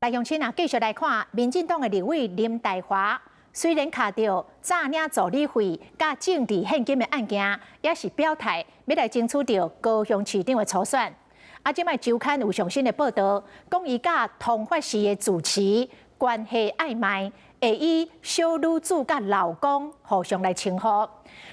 来，乡亲啊，继续来看民进党的立委林岱华，虽然卡到诈领助理费、甲政治现金的案件，也是表态要来争取到高雄市长的初选。啊，即摆周刊有上新的报道，讲伊甲通发市的主持关系暧昧，会以小女子甲老公互相来称呼。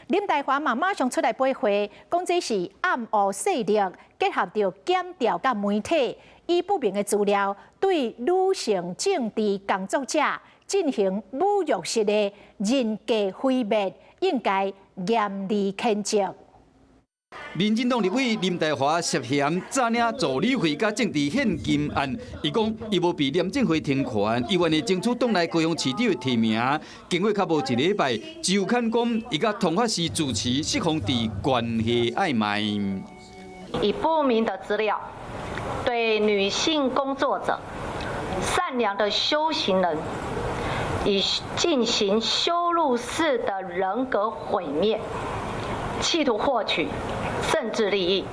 林岱华嘛马上出来背回，讲这是暗黑势力结合着检调甲媒体，以不明的资料对女性政治工作者进行侮辱式的人格毁灭，应该严厉谴责。民进党立委林岱华涉嫌诈领助理费甲政治现金案，伊讲伊无被廉政会停权，伊愿意争取党内高雄市长的提名。经过较无一礼拜，周刊讲伊甲通发市主持释放伫关系暧昧，以不明的资料对女性工作者、善良的修行人，以进行羞辱式的人格毁灭。企图获取政治利益，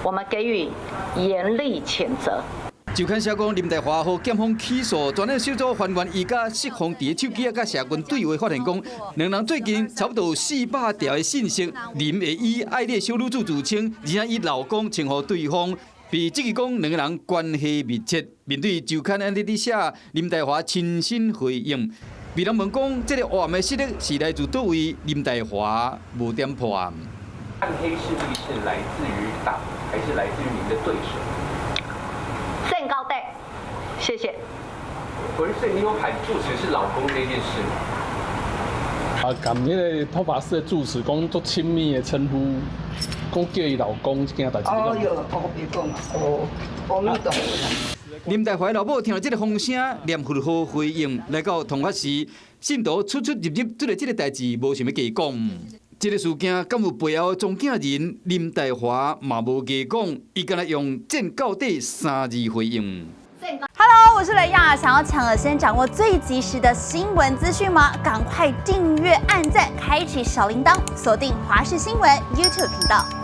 我们给予严厉谴责。周刊写讲，林岱华和检方起诉专案小组还原伊甲释放伫手机甲社群对话，发现讲两人最近差不多400条的信息，林会以爱丽小女子自称，而且以老公称呼对方，被质疑讲两个人关系密切。面对周刊安尼伫写，林岱华亲身回应。被人问讲，这个暗的势力是来自倒位？林岱华无点破案。暗黑势力是来自于党，还是来自于您的对手？正高带，谢谢。所以你有喊住持是老公这件事吗？啊，甲迄个托法寺的住持讲足亲密的称呼，讲叫伊老公这件代志。哦哟，别讲啊，阿弥陀佛。林岱华老母听到这个风声，念佛好回应，来到通发时，信徒出入，对这个代志无想要加讲。这个事件敢有背后中间人？林岱华嘛无加讲，伊敢若用见到底3字回应。Hello， 我是雷亚，想要抢先掌握最及时的新闻资讯吗？赶快订阅、按赞、开启小铃铛，锁定华视新闻 YouTube 频道。